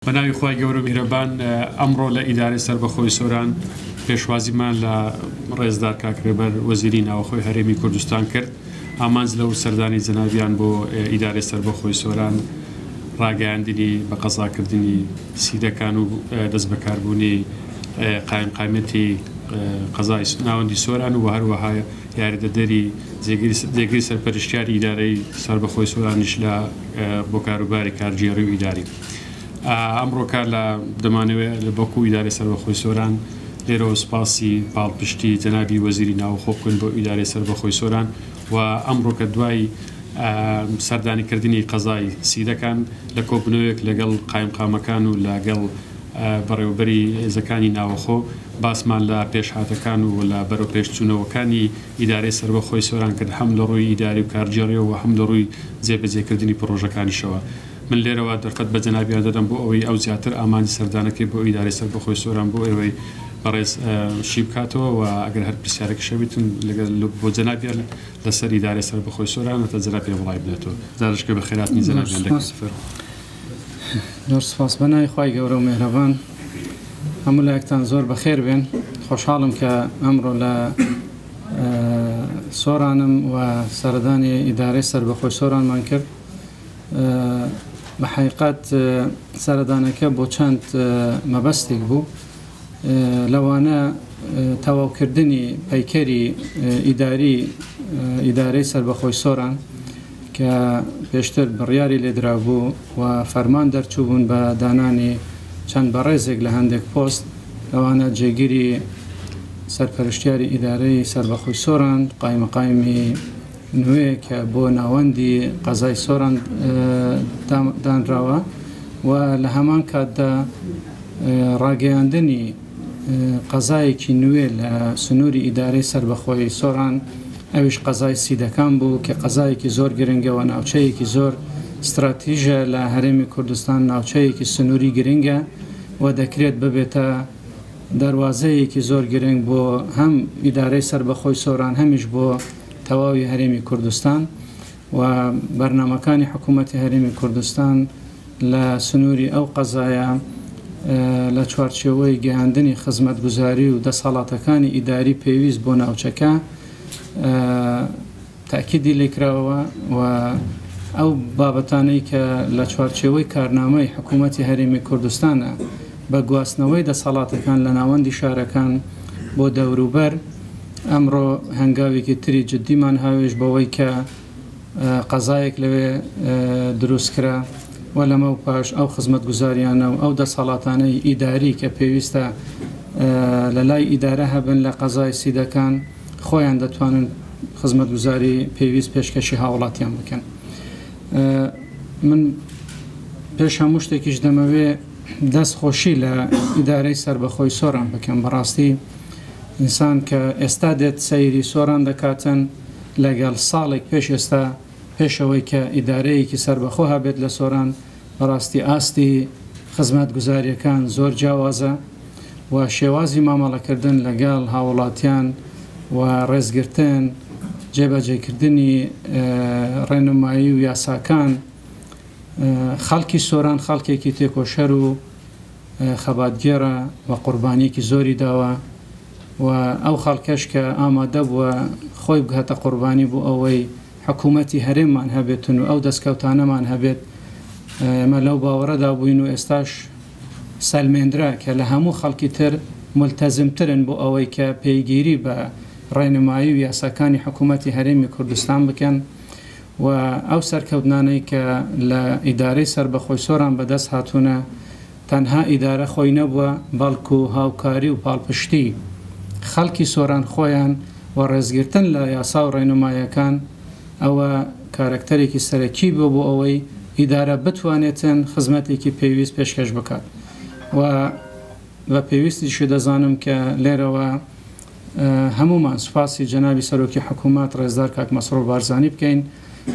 بەناوی خۆی گەورە میهرەبان ئەمڕۆ لە ئیدارەی سەربەخۆی سۆران پێشوازیمان لە ڕێزدار کاکرێبەر وەزیری ناوەخۆی هەرێمی کوردستان کرد ئامانج لەو سەردانی جەنابیان بۆ ئیدارەی سەربەخۆی سۆران ڕاگەیاندنی بە قەزاکردنی سیدەکان و دەست بەکاربوونی قایمقامەتی قەزای ناوەندی سۆران و هەروەها یاریدەدەری جێگیری سەرپەرشتیاری ئیدارەی سەربەخۆی سۆرانیش لە بۆ کاروباری کارگێڕی و ئیداری ئەمڕۆکە لە دەمانەوێت لە بەکو ئیدارەی سەربەخۆی سۆران لێرەوە سپاسی پاڵپشتی جەنابی وەزیری ناوەخۆ بکەین بۆ ئیدارەی سەربەخۆی سۆران و ئەمڕۆکە دوای سەردانیکردنی قەزای سیدەکان لە کۆبنەوەیەک لەگەڵ قایمقامەکان و لەگەڵ بەڕێوەبەری هێزەکانی ناوەخۆ باسمان لە پێشهاتەکان و لە بەرەو پێشچوونەوەکانی ئیدارەی سەربەخۆی سۆران کرد هەم لە ڕووی ئیداری و کارگێڕیەوە و هەم لە ڕووی جێبەجێکردنی پرۆژەکانیشەوە. من لێرەوە دەرفەت بە جەنابیان دەدەم بۆ ئەوەی ئەو زیاتر ئامانی سەردانەکەی بۆ ئیدارەی سەربەخۆی سۆران بۆ ئێوەی بەڕێز شی بکاتەوە و ئەگەر هەر پرسیارێک شەویتن بۆ جەنابیان لەسەر ئیدارەی سەربەخۆی سۆران هەتا جەنابی وڵای بدێتەوە. جارشکە بە خێراتنی جەنابیان دەکەن. زۆر سپاس بەناوی خوای گەورە و میهرەبان. هەموو لایەکتان زۆر بەخێر بێن. خۆشحاڵم کە ئەمڕۆ لە سۆرانم و سەردانی ئیدارەی سەربەخۆی سۆرانمان کرد. بە حقیقەت سەردانەکە بۆ چەند مەبەستێک بوو لەوانە تەواوکردنی پەیکەری ئیدارەی سەربەخۆی سۆران کە پێشتر بڕیاری لێدرا بوو و فەرمان دەرچوو بوون بە دانانی چەند بەڕێزێک لە هەندێک پۆست لەوانە جێگیری سەرپەرشتیاری ئیدارەی سەربەخۆی سۆران قایمەقایمی نوێ کە بۆ ناوەندی قەزای سۆران دانراوە و لە هەمان کاتدا ڕاگەیاندنی قەزایەکی نوێ لە سنووری ئیدارەی سەربەخۆی سۆران ئەویش قەزای سیدەکان بوو کە قەزایەکی زۆر گرنگەوە ناوچەیەکی زۆر استراتیژە لە هەرێمی کوردستان ناوچەیەکی سنووری گرنگە و دەکرێت ببێتە دەواازەیەکی زۆر گرنگ بۆ هەم ئیدارەی سەربەخۆی سۆران هەمیش بۆ تەواوی هەرێمی کوردستان و بەرنامەکانی حکوومەتی هەرێمی کوردستان لە سنووری ئەو قەزایە لە چوارچێوەی گەیاندنی خزمەتگوزاری و دەسەڵاتەکانی ئیداری پێویست بۆ ناوچەکە تاکیدی لێکراوە و ئەو بابەتانەی کە لە چوارچێوەی کارنامەی حکوومەتی هەرێمی کوردستانە بە گواستنەوەی دەسەڵاتەکان لە ناوەندی شارەکان بۆ دەوروبەر ئەمڕۆ هەنگاوێکی تری جددیمان هاوێش بەوەی کە قەزایەک لەوێ دروستکرا و لەمە و پاش ئەو خزمەتگوزاریانە و ئەو دەسەڵاتانەی ئیداری کە پێویستە لە لای ئیدارە هەبن لە قەزای سیدەکان خۆیان دەتوانن خزمەتگوزاری پێویست پێشکەشی هاوڵاتیان بکەن. من پێش هەموو شتێکیش دەمەوێ دەستخۆشی لە ئیدارەی سەربەخۆی سۆران بکەم. بەڕاستی ئینسان کە ئێستا دێت سەیری سۆران دەکاتن لەگەڵ ساڵێک پێش ئێستا پێشەوەی کە ئیدارەیەکی سەربەخۆ هەبێت لە سۆران بەڕاستی ئاستی خزمەتگوزاریەکان زۆر جیاوازە و شێوازی مامەڵەکردن لەگەڵ هاوڵاتیان و ڕێزگرتن جێبەجێکردنی ڕێنمایی و یاساکان خەڵکی سۆران خەڵکێکی تێکۆشەر و خەباتگێرە و قوربانیەکی زۆری داوە و ئەو خەڵکەش کە ئامادە بووە خۆی بگاتە قوربانی بوو ئەوەی حکوومەتی هەرێممان هەبێتن و ئەو دەستکەوتانەمان هەبێت. ئێمە لەو باوەڕەدا بووین و ئێستاش سەلمێنرا کە لە هەموو خەڵکی تر ملتەزمترن بۆ ئەوەی کە پێیگیری بە ڕێنمایی و یاساکانی حکوومەتی هەرێمی کوردستان بکەن و ئەو سەرکەوتنانەی کە لە ئیدارەی سەربەخۆی سۆران بەدەست هاتوونە تەنها ئیدارە خۆی نەبووە بەڵکو هاوکاری و پاڵپشتی خەڵکی سۆران خۆیان و ڕێزگرتن لە یاسا و ڕێنمایەکان ئەوە کارکتەرێکی سەرەکی بوو بۆ ئەوەی ئیدارە بتوانێتن خزمەتێکی پێویست پێشکەش بکات و بە پێویستیشی دەزانم کە لێرەوە هەمومان سوپاسی جەنابی سەرۆکی حکوومەت ڕێزدار کاک مەسرۆر بارزانی بکەین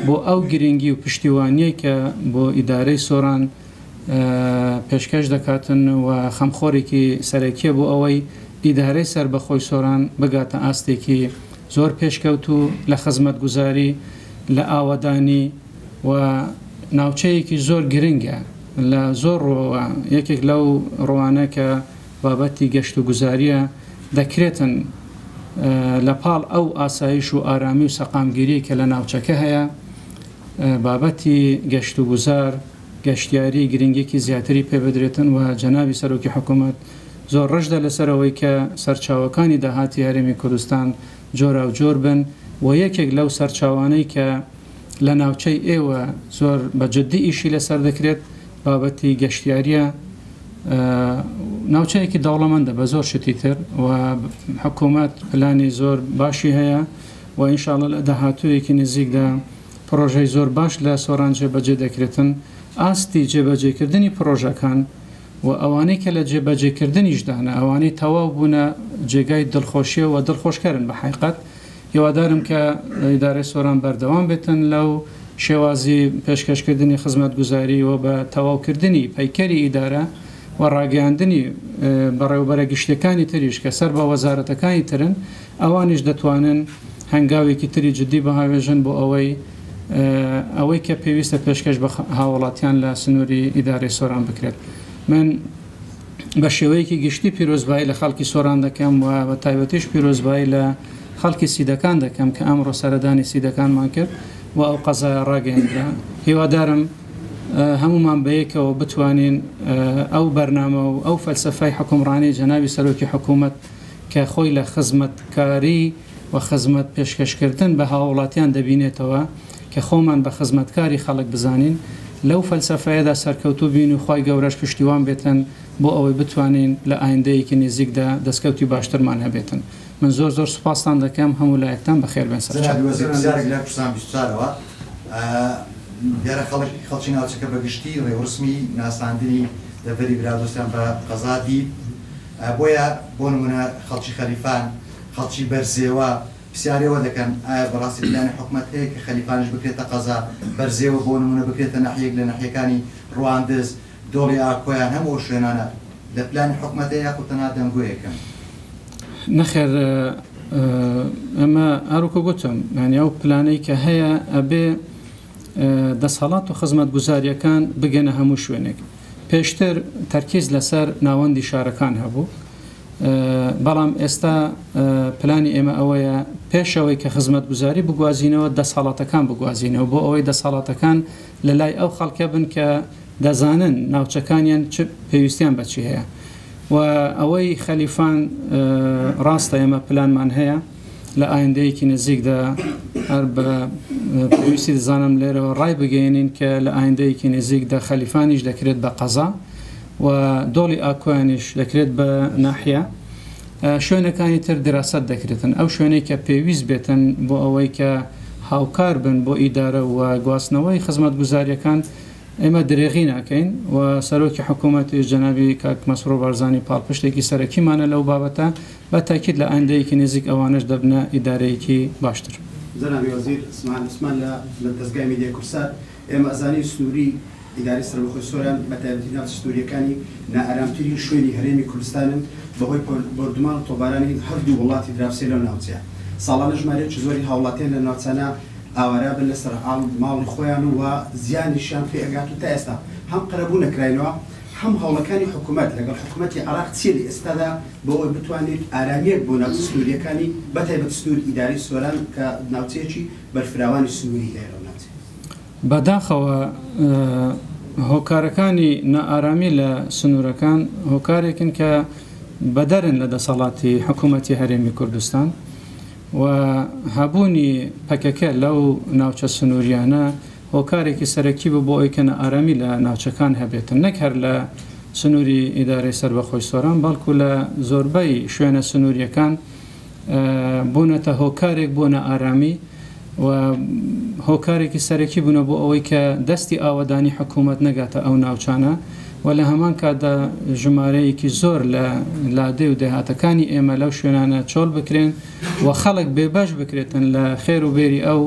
بۆ ئەو گرنگی و پشتیوانیەی کە بۆ ئیدارەی سۆران پێشکەش دەکاتن و خەمخۆرێکی سەرەکیە بۆ ئەوەی ئیدارەی سەربەخۆی سۆران بگاتە ئاستێکی زۆر پێشکەوت و لە خزمەتگوزاری لە ئاوەدانی و ناوچەیەکی زۆر گرنگە لە زۆر یەکێک لەو ڕوانە کە بابەتی گەشت و گوزاریە دەکرێتن لە پاڵ ئەو ئاسایش و ئارامی و سەقامگیری کە لە ناوچەکە هەیە بابەتی گەشت و گوزار گەشتیاری گرنگێکی زیاتری پێ بدرێتن و جەنابی سەرۆکی حکوومەت زۆر ڕژدە لەسەرەوەی کە سەرچاوەکانی داهاتی هەرێمی کوردستان جۆرا و جۆر بن و یەکێک لەو سەرچاوانەی کە لە ناوچەی ئێوە زۆر بەجددی ئیشی لەسەر دەکرێت بابەتی گەشتیاریە ناوچەیەکی دەوڵەمەندە بە زۆر شتی تر و حکوومەت پلانی زۆر باشی هەیە و ئینشاءڵڵا لە داهاتوویەکی نزیکدا پرۆژەی زۆر باش لە سۆران جێبەجێ دەکرێتن ئاستی جێبەجێکردنی پرۆژەکان و ئەوانەی کە لە جێبەجێکردنیشدانە ئەوانەی تەواو بوونە جێگای دڵخۆشیە و دڵخۆشکردن بە حقیقەت هیوادارم کە ئیدارەی سۆران بەردەوام بێتن لەو شێوازی پێشکەشکردنی خزمەت گوزاری و بە تەواوکردنی پەیکەری ئیدارە و ڕاگەیاندنی بەڕێوەبەرە گشتەکانی تریش کە سەر بە وەزارەتەکانی ترن ئەوانیش دەتوانن هەنگاوێکی تری جددی بەهاوێژن بۆ ئەوەی کە پێویستە پێشکەش بە هاوڵاتیان لە سنووری ئیدارەی سۆران بکرێت. من بە شێوەیەکی گشتی پیرۆزبایی لە خەڵکی سۆران دەکەم و بە تایبەتیش پیرۆزبایی لە خەڵکی سیدەکان دەکەم کە ئەمڕۆ سەردانی سیدەکانمان کرد و ئەو قەزایە ڕاگەیاندرا. هیوادارم هەمومان بەیەکەوە بتوانین ئەو بەرنامە و ئەو فەلسەفەی حکومڕانی جەنابی سەرۆکی حکوومەت کە خۆی لە خزمەتکاری و خزمەت پێشکەشکردن بە هاوڵاتیان دەبینێتەوە کە خۆمان بە خزمەتکاری خەڵک بزانین لەو فەلسەفەیەدا سەرکەوتوو بین و خی گەورەش پشتیوان بێتن بۆ ئەوەی بتوانین لە ئایندەیەکی نزیکدا دەستکەوتی باشترمان هەبێتن. من زۆر زۆر سوپاسان دەکەم هەموو لایەکتان بەخێر بێن سەرچاوەوە دیارە خەڵکی ناوچەکە بەگشتی ڕێوەسمی ناساندنی دەبەری برادۆستیان بە قەزادی بۆیە بۆ نمونە خەڵکی خەلیفان خەڵکی بەرزێوە پرسیارەوە دەکەن ئایا بەڕاستی پلانی حکوومەت هەیە کە خەلیفانش بکرێتە قەزا بەرزێوە بۆ نمونە بکرێتە ناحیەک لە ناحیەکانی ڕواندز دۆڵی ئاکۆیان هەموو شوێنانە لە پلانی حکوومەت هەیە یاخود تەنها دەنگۆیەکەن نەخێر ئەمە ئاروکە گوتم یعنی ئەو پلانەی کە هەیە ئەبێ دەسەڵات و خزمەت گوزاریەکان بگەنە هەموو شوێنێک پێشتر تەرکیز لەسەر ناوەندی شارەکان هەبوو بەڵام ئێستا پلانی ئێمە ئەوەیە پێشەوەی کە خزمەت گوزاری بگوازینەوە دەسەڵاتەکان بگوازینەوە بۆ ئەوەی دەسەڵاتەکان لە لای ئەو خەڵکە بن کە دەزانن ناوچەکانیان چ پێویستیان بەچی هەیە و ئەوەی خەلیفان ڕاستە ئێمە پلانمان هەیە لە ئایندەیەکی نزیکدا هەر بە پێویستی دەزانم لێرەوە ڕای بگەێنین کە لە ئایندەیەکی نزیکدا خەلیفانیش دەکرێت بە قەزا و دۆڵی ئاکۆیانیش دەکرێت بە ناحیە شوێنەکانی تر دراست دەکرێتن ئەو شوێنەی کە پێویست بێتن بۆ ئەوەی کە هاوکار بن بۆ ئیدارە و گواستنەوەی خزمەت گوزاریەکان ئێمە درێغی ناکەین و سەرۆکی حکوومەتی جەنابی کاک مەسرۆ بارزانی پاڵپشتێکی سەرەکیمانە لەو بابەتە بە تاکید لە ئایندەیەکی نزیک ئەوانش دەبنە ئیدارەیەکی باشتر. جەنابی وەزیر عوسمان لە دەستگای میدیای کورسات ئێمە ئەزانی سنووری ئیداری سەربەخۆی سۆران بە تایبەتی ناو سنووریەکانی نائارامترین شوێنی هەرێمی کوردستانن بەهۆی بردومان و تۆبارانی هەردوو وڵاتی دراوسێ لەو ناوچەیە. ساڵانە ژمارەیەکی زۆری هاوڵاتیان لە ناوچانە ئاوارە بن لەسەر ماڵی خۆیان و زیانیشیان پێ ئەگات و تا ئێستا هەم قەرەبوو نەکراینەوە هەم هەوڵەکانی حکوومەت لەگەڵ حکوومەتی عراق چیە لە ئێستادا بۆ ئەوەی بتوانێت ئارامەیەک بۆ ناوچە سنووریەکانی بەتایبەت سنووری ئیداری سۆران کە ناوچەیەکی بەرفراوانی سنووری هەیە لەو ناوچە. بەداخەوە هۆکارەکانی نائارامی لە سنوورەکان هۆکارێکن کە بەدەرن لە دەسەڵاتی حکوومەتی هەرێمی کوردستان و هەبوونی پەکەکە لەو ناوچە سنووریانە هۆکارێکی سەرەکی بوو بۆ ئەوی کە نائارامی لە ناوچەکان هەبێتن نەک هەر لە سنووری ئیدارەی سەربەخۆی سۆران بەڵکو لە زۆربەی شوێنە سنووریەکان بوونەتە هۆکارێک بۆ نائارامی و هۆکارێکی سەرەکی بوونە بۆ ئەوەی کە دەستی ئاوەدانی حکوومەت نەگاتە ئەو ناوچانە و لە هەمان کاتدا ژمارەیەکی زۆر لە لادێ و دەهاتەکانی ئێمە لەو شوێنانە چۆڵ بکرێن و خەڵک بێبەش بکرێتن لە خێر و بێری ئەو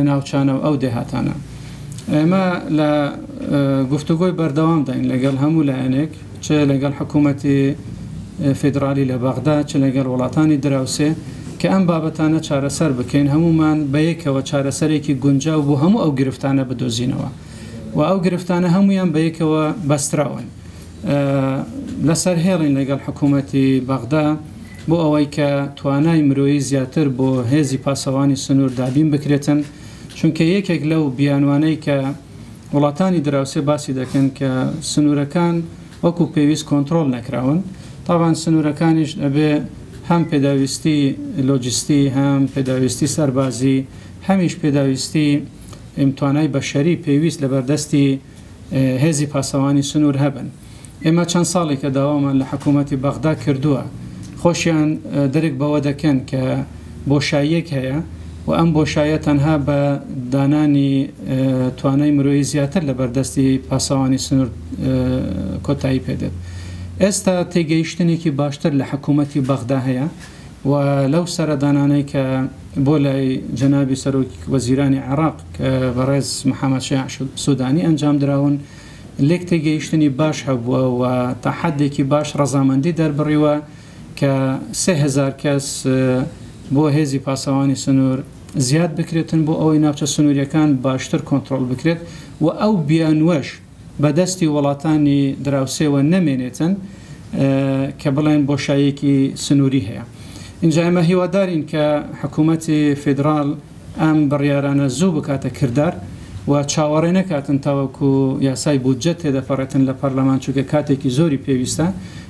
ناوچانە و ئەو دەهاتانە. ئێمە لە گفتوگۆی بەردەوام داین لەگەڵ هەموو لایەنێک چ لەگەڵ حکوومەتی فێدرالی لە بەغدا چ لەگەڵ وڵاتانی دراوسێ کە ئەم بابەتانە چارەسەر بکەین هەمومان بەیەکەوە چارەسەرێکی گونجاو بۆ هەموو ئەو گرفتانە بدۆزینەوە و ئەو گرفتانە هەمویان بەیەکەوە بەستراون لەسەر هێڵین لەگەڵ حکوومەتی بەغدا بۆ ئەوەی کە توانای مرۆیی زیاتر بۆ هێزی پاسەوانی سنوور دابین بکرێتن چونکە یەکێک لەو بیانوانەی کە وڵاتانی دراوسێ باسی دەکەن کە سنوورەکان وەکو پێویست کۆنتترۆل نەکراون تاوان سنوورەکانیش ئەبێ هەم پێداویستی لۆجستی هەم پێداویستی سەربازی هەمیش پێداویستی ئیمتوانای بەشەری پێویست لە بەردەستی هێزی پاسەوانی سنوور هەبن ئێمە چەند ساڵی کە داوامان لە حکوومەتی بەغدا کردووە خۆشیان دەرک بەوە دەکەن کە بۆشاییەک هەیە و ئەم بۆشایە تەنها بە دانانی توانای مرۆیی زیاتر لە بەردەستی پاسەوانی سنوور کۆتایی پێدێت ئێستا تێگەیشتنێکی باشتر لە حکوومەتی بەغدا هەیە و لەو سەردانانەی کە بۆ لای جەنابی سەرۆکی وەزیرانی عێراق کە بەڕێز محەممەد شیع سوودانی ئەنجام دراون لێک تێگەیشتنی باش هەبووە و تا حدێکی باش ڕەزامەندی دەربڕیوە کە 3000 کەس بۆ هێزی پاسەوانی سنوور زیاد بکرێتن بۆ ئەوەی ناوچە سنووریەکان باشتر کۆنتترۆل بکرێت و ئەو بیانوەش بەدەستی وڵاتانی دراوسێوە نەمێنێتن کە بڵێن بۆشایەکی سنووری هەیە اینجا ئێمە هیوادارین کە حکوومەتی فێدراڵ ئەم بڕیارانە زوو بکاتە کردار و چاوەڕێ نەکاتن تاوەکو یاسای بودجە تێدەپەڕێتن لە پەرلەمان چونکە کاتێکی زۆری پێویستە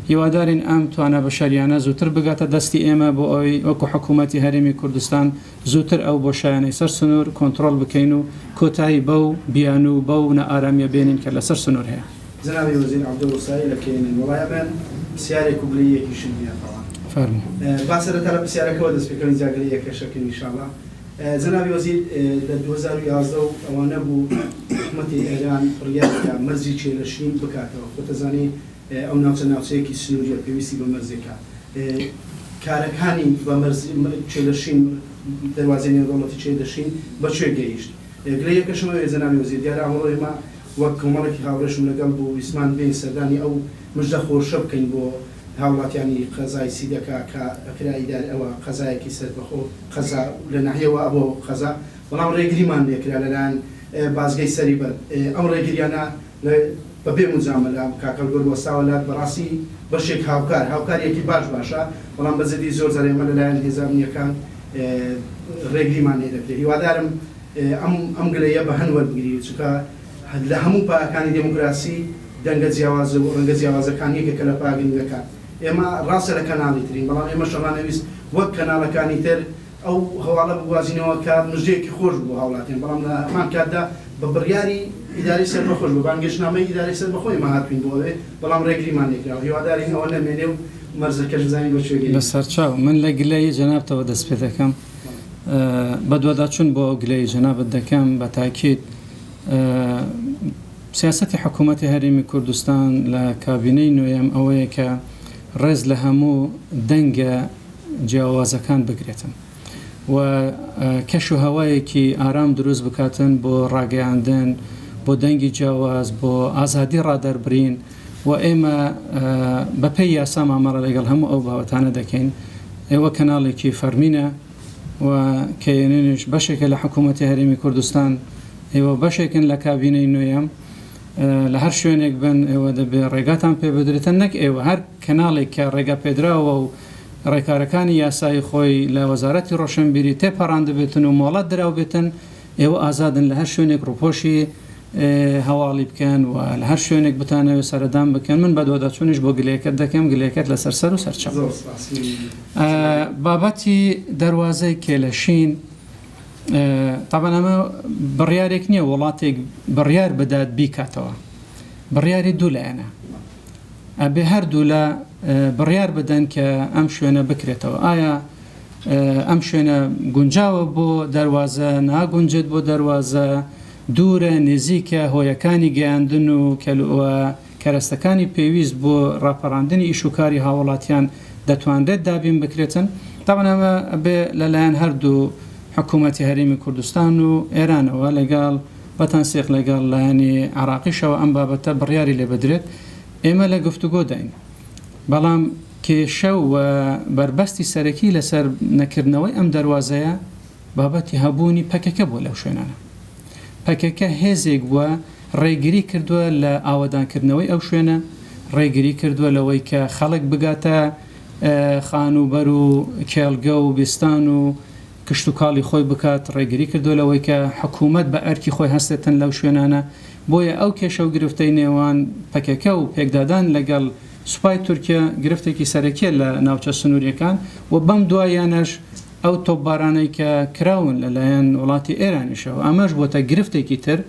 هیوادارین ئەم توانە بەشەریانە زووتر بگاتە دەستی ئێمە بۆ ئەوەی وەکو حکوومەتی هەرێمی کوردستان زووتر ئەو بۆشایانەی سەر سنوور کۆنتترۆل بکەین و کۆتایی بەو بیان و بەو نەئارامیە بێنین کە لەسەر سنوور هەیە جنابی وەزیر عەبدولوسایی لە کێنین وڵایەمان پرسیارێک و گلەیەکی شنیە فەرموو با سەرەتا لە پرسیارەکەەوە دەست پێکەوەین جا گلەیەکە شەکەین ئینشاءڵڵا جنابی وەزیر لە 2011 ئەوانە بوو حکوومەتی ئێران بڕیارکە مەرجی چێلەشین بکاتەوە خۆتەزانی ئەو ناوچەیەکی سنووریە پێویستی بە مەرزێکە کارەکانی بە چێلەشین دەواازەی نێودەوڵەتی چێدەشین بەکوێ گەیشت گلەیەکەشمەوەی جەنابی وەزیر دیارە ئەمڕۆ ئێمە وەک کۆمەڵێکی هاوڕێشم لەگەڵ بۆ ویسمان بێن سەردانی ئەو مژدە خۆشە بکەین بۆ هاوڵاتیانی قەزای سیدەکە کە ئەکرایدار ئەوە قەزایەکی سەربەخۆ قەزا لە ناحیەوە ئەوە قەزا بەڵام ڕێگریمان لێکرا لەلایەن بازگەی سەری بەر ئەم ڕێگریانە بەبێ مجامەلە کاکەلگۆر وەستاوەلات بەڕاستی بەشێک هاوکاریەکی باشە بەڵام بەزەدی زۆر زەرێمە لەلایەن هێزانیەکان ڕێگریمان لێ دەکرێت هیوادارم ئەم گلەیە بە هەنوەر بگیری چونکە لە هەموو پایەکانی دموکراسی دەنگە جیاواز و ڕەنگە جیاوازەکان یەکێکە لە پاگرنگەکان ئێمە ڕاستە لە کەناڵی ترین بەڵام ئێمە شەمانەویست وەک کەناڵەکانی تر ئەو هەواڵە بوازینەوە کە مژدەیەکی خۆش بوو هاوڵاتیان بەڵام لە هەمان کاتدا بە بڕیاری ئیداری سەربەخۆش بوو بانگەشتنامەی ئیداری سەربەخۆی ماهاتوین بۆ ئەوێ بەڵام ڕێگریمان لێکراوە هیوادارین ئەوە نەمێنێ و مەرزەکەش بزانین بەکوێ گەیشت بەسەرچاو من لە گلەی جەنابتەوە دەست پێ دەکەم بە دووەداچوون بۆ ئەو گلەی جەنابەت دەکەم بە تاکید سیاسەتی حکوومەتی هەرێمی کوردستان لە کابینەی نوێیەم ئەوەیە کە ڕێز لە هەموو دەنگە جیاوازەکان بگرێتن و کەش و هەوایەکی ئارام دروست بکاتن بۆ ڕاگەیاندن بۆ دەنگی جیاواز بۆ ئازادی ڕادەربرین و ئێمە بەپێی یاسا مامەڕە لەگەڵ هەموو ئەو باوەتانە دەکەین ئێوە کەناڵێکی فەرمینە و کەێنش بەشێکە لە حکوومەتی هەرێمی کوردستان ئێوە بەشێکن لە کابینەی نوێیەم لە هەر شوێنێک بن ئێوە دەبێت ڕێگاتان پێ بدرێتن نەک ئێوە هەر کەناڵێک کە ڕێگا پێدراوە و ڕێکارەکانی یاسایی خۆی لە وەزارەتی ڕۆشنبیری تێپەڕان دەبێتن و مۆڵەت دراو بێتن ئێوە ئازادن لە هەر شوێنێک ڕووپۆشی هەواڵی بکەن و لە هەر شوێنێک بتانەوە سەردان بکەن من بە دووەداچوونیش بۆ گلەیەکەت دەکەم گلەیەکەت لەسەر سەر و سەرچاو بابەتی دەواازەی کێلەشین طبعا ئەمە بڕیارێک نییە وڵاتێک بڕیار بدات بیکاتەوە بڕیاری دوو لایەنە ئەبێ هەردوو لە بڕیار بدەن کە ئەم شوێنە بکرێتەوە ئایا ئەم شوێنە گونجاوە بۆ دەواازە ناگونجێت بۆ دەواازە دوورە نێزیکە هۆیەکانی گەیاندن و کەرەستەکانی پێویست بۆ ڕاپەڕاندنی ئیشوکاری هاوڵاتیان دەتوانرێت دابین بکرێتن طبعا ئەمە بێ لەلایەن هەردوو حکوومەتی هەرێمی کوردستان و ئێرانەوە لەگەڵ بەتەنسیق لەگەڵ لایەنی عراقیشەوە ئەم بابەتە بڕیاری لێ بدرێت ئێمە لە گفتوگۆ داین بەڵام کێشە و بربەستی سەرەکی لەسەر نەکردنەوەی ئەم دەواازەیە بابەتی هەبوونی پەکەکە بووە لەو شوێنانە پەکەکە هێزێک بووە ڕێگیری کردووە لە ئاوەدانکردنەوەی ئەو شوێنە، ڕێگیری کردووە لەوەی کە خەڵک بگاتە خانوبەر و کێڵگە و بیستان و کشت و کاڵی خۆی بکات، ڕێگیری کردووە لەوەی کە حکوومەت بە ئەرکی خۆی هەستێتن لەو شوێنانە. بۆیە ئەو کێشە و گرفتەی نێوان پەکەکە و پێکدادان لەگەڵ سوپای تورکیا گرفتێکی سەرەکیە لە ناوچە سنووریەکان و بەم دوایانەش ئەو تۆپبارانەی کە کراون لەلایەن وڵاتی ئێرانیشەوە ئەمەش بۆتە گرفتێکی تر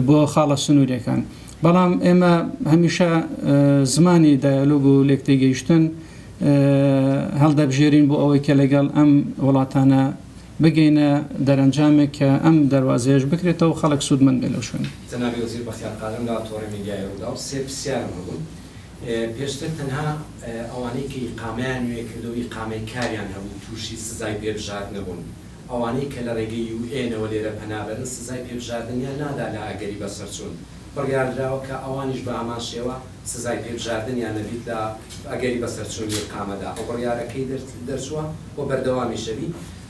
بۆ خاڵە سنووریەکان. بەڵام ئێمە هەمیشە زمانی دایالۆگ و لێکتێگەیشتن هەڵدەبژێرین بۆ ئەوەی کە لەگەڵ ئەم وڵاتانە بگەینە دەرەنجامێک کە ئەم دەواازەیەش بکرێتەوە و خەڵک سوودمەند بێ لەو شوێن. جەنابی وەزیر بەختیار قادرم لە تۆڕی میدیای ڕوودا و سێ پرسیارم هەبوو. پێشتر تەنها ئەوانەی کە ئیقامەیان نوێ کردەوە ئیقامەی کاریان هەبوو تووشی سزای پێبژار نەبوون. ئەوانەی کە لە ڕێگەی UN-ەوە لێرە پەنابەرن سزای پێبژاردنیان نادا لە ئەگەری بەسەرچوون. بڕیاردراوە کە ئەوانیش بە ئامان شێوە سزای پێبژاردنیان نەبیت لە ئەگەری بەسەرچوونی ئیقامەدا. ئەو بڕیارەکەی دەرچووە بۆ بەردەوامی شەوی.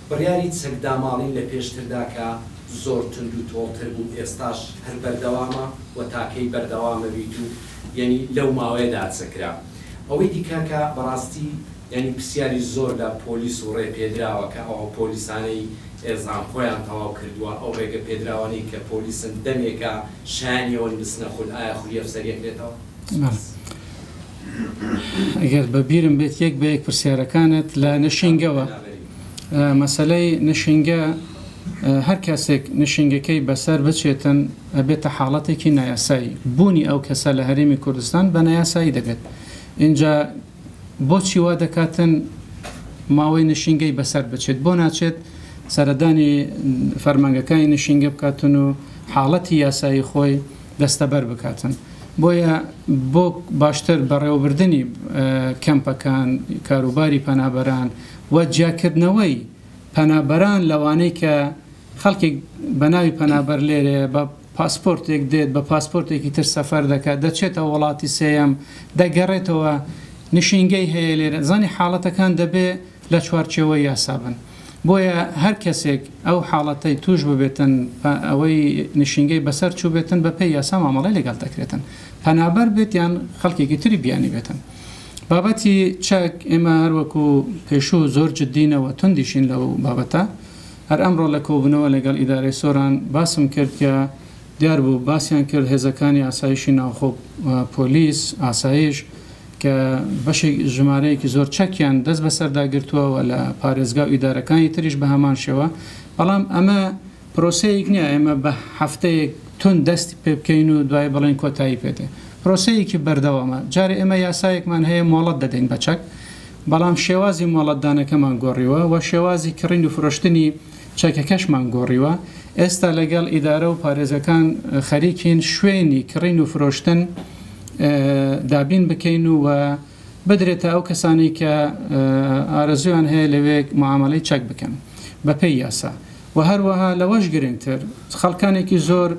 بڕیاری چەکداماڵین لە پێشتردا کە زۆر تند و تۆڵتر بوو، ئێستاش هەر بەردەوامە و تاکەی بەردەوامە بیت و یعنی لەو ماوەیەدا چەکرا. ئەوەی دیکە کە بەڕاستی ینی پرسیاری زۆر لە پۆلیس و ڕێ پێدراوە کە ئەو پۆلیسانەی ئێزان خۆیان تەواو کردووە، ئەو ڕێگە پێدراوانەی کە پۆلیسن دەمێکە شایانیەوەی بسنە خول ئایا خولی ئەفسەریەکرێتەوە؟ ئەگەر بەبیرم بێت یەک بە یەک پرسیارەکانت لە نشینگەوە مەسەلەی نشینگە هەر کەسێک نشینگەکەی بەسەر بچێتن ئەبێتە حاڵەتێکی نایاسایی. بوونی ئەو کەسە لە هەرێمی کوردستان بە نایاسایی دەبێت. اینجا بۆچی وا دەکاتن ماوەی نشینگەی بەسەر بچێت؟ بۆ ناچێت سەردانی فەرمانگەکانی نشینگە بکاتن و حاڵەتی یاسایی خۆی دەستەبەر بکاتن. بۆیە بۆ باشتر بەڕێوەبردننی کەمپەکان، کاروباری پەنابەران و جیاکردنەوەی پەنابەران لەوانەی کە خەڵکی بەناوی پەنابەر لێرێ بە پاسپۆرتێک دێت، بە پاسپۆرتێکی تر سەفەر دەکات، دەچێتەوە وڵاتی سێیەم، دەگەڕێتەوە نشینگەی هەیە لێرە، زانی حاڵەتەکان دەبێ لە چوارچێوەی یاسابن. بۆیە هەر کەسێک ئەو حاڵەتەی توش ببێتن ئەوەی نشینگەی بەسەر چوو بێتن بە پێی یاسا مامەڵی لەگەڵ دەکرێتن، پەنابەر بێت یان خەڵکێکی تری بیانی بێتن. بابەتی چەک ئێمە هەروەکو پێشوو زۆر جددینەوە توندیشین لەو بابەتە. هەر ئەمڕۆ لە کۆبوونەوە لەگەڵ ئیدارەی سۆران باسم کرد کە دیار بوو باسییان کرد هێزەکانی ئاسایشی ناوخۆ پۆلیس ئاسایش کە بەشێک ژمارەیەکی زۆر چەکیان دەست بەسەرداگرتووەوە لە پارێزگا و ئیدارەکانی تریش بە هەمان شێوە. بەڵام ئەمە پرۆسەیەک نییە ئێمە بە هەفتەیەک تون دەستی پێ بکەین و دوای بڵێن کۆتایی پێێتێ. پرۆسەیەکی بەردەوامە. جارێ ئێمە یاسایەکمان هەیە مۆڵەت دەدەین بە چەک، بەڵام شێوازی مۆڵەتدانەکەمان گۆڕیوە و شێوازی کڕین و فرۆشتنی چەکەکەشمان گۆڕیوە. ئێستا لەگەڵ ئیدارە و پارێزەکان خەریکین شوێنی کڕین و فرۆشتن دابین بکەین و بدرێتە ئەو کەسانی کە ئارەزویان هەیە لەوێ معاملەی چەک بکەن بە پێی یاسا. و هەروەها لەوەش گرنگتر خەڵکانێکی زۆر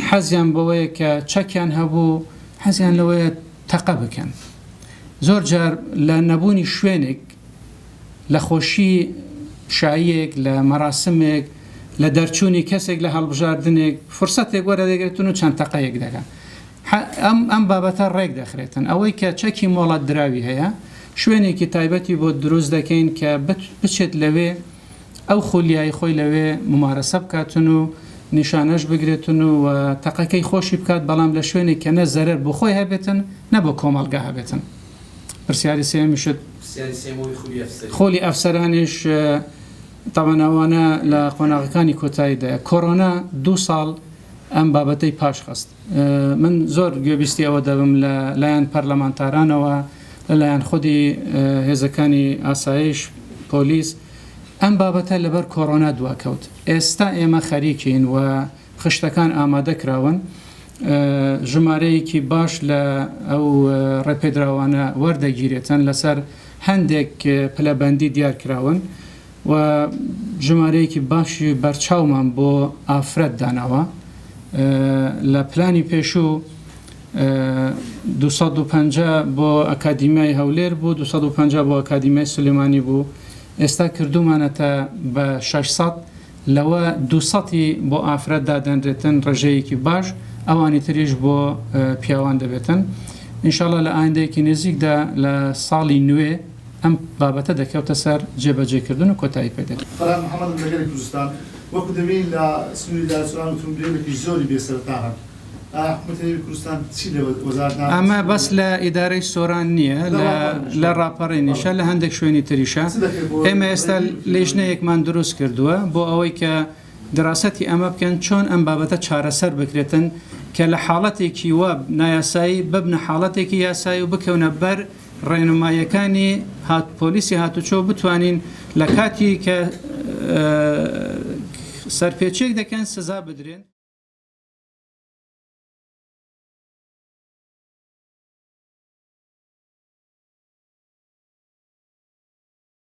حەزیان بەوەیە کە چەکیان هەبوو حەزیان لەوەیە تەقە بکەن. زۆر جار لە نەبوونی شوێنێک، لە خۆشی شایەک، لە مەراسمێک، لە دەرچوونی کەسێک لە هەڵبژاردنێک فرسەتێک وەرە دەگرێتن و چەند تەقەیەک دەکەن. ئەم بابەتە ڕێک دەخرێتن. ئەوەی کە چەکی مۆڵەت دراوی هەیە شوێنێکی تایبەتی بۆ دروست دەکەین کە بچێت لەوێ ئەو خولیایی خۆی لەوێ ممارەسە بکاتن و نیشانەش بگرێتن و تەقەکەی خۆشی بکات، بەڵام لە شوێنێک کە نە زەرەر بۆ خۆی هەبێتن نە بۆ کۆمەڵگە هەبێتن. پرسیاری سێمیشت خۆلی ئەفسەرانیش تاواناوانە لە قۆناغەکانی کۆتاییدا. کۆرۆنا 2 ساڵ ئەم بابەتەی پاش خست. من زۆر گوێبیستی ئەوە دەبم لە لایەن پەرلەمانتارانەوە، لەلایەن خودی هێزەکانی ئاسایش پۆلیس ئەم بابەتە لەبەر کۆرۆنا دواکەوت. ئێستا ئێمە خەریکین و خشتەکان ئامادەکراون. ژمارەیەکی باش لە ئەو ڕێپێدراوانە وەردەگیرێتن لەسەر هەندێک پلەبەندی دیارکراون و ژمارەیەکی باشی بەرچاومان بۆ ئافرەت داناوە. لە پلانی پێشوو 250 بۆ ئەکادیمیای هەولێر بوو، 250 بۆ ئەکادیمیای سلێمانی بوو. ئێستا کردومانەتە بە 600 لەوە دووسەتی بۆ ئافرەت دادەنرێتن ڕێژەیەکی باش ئەوانی تریش بۆ پیاوان دەبێتن ئینشاءڵڵا لە ئایندەیەکی نزیکدا لە ساڵی نوێ ئەم بابەتە دەکەوتە سەر جێبەجێکردن و کۆتایی پێدەێت. فەرهاد محەممەد لەگەڵی کوردستان وەکو دەبین لە سنووری دارسڵان و تونندێکی زۆری بێسەرتا هەن حکوومەتی کوردستان چی لە وەزارەت ئەمە بەس لە ئیدارەی سۆران نییە لە ڕاپەڕێنیشە لە هەندێک شوێنی تریشە ئێمە ئێستا لێژنەیەکمان دروست کردووە بۆ ئەوەی کە دراستتی ئەمە بکەن چۆن ئەم بابەتە چارەسەر بکرێتن کە لە حاڵەتێکی وە نایاسایی ببنە حاڵەتێکی یاسایی و بکەونە بەر ڕێنماییەکانی پۆلیسی هاتوچۆ بتوانین لە کاتی کە سەرپێچێک دەکەن سزا بدرێن.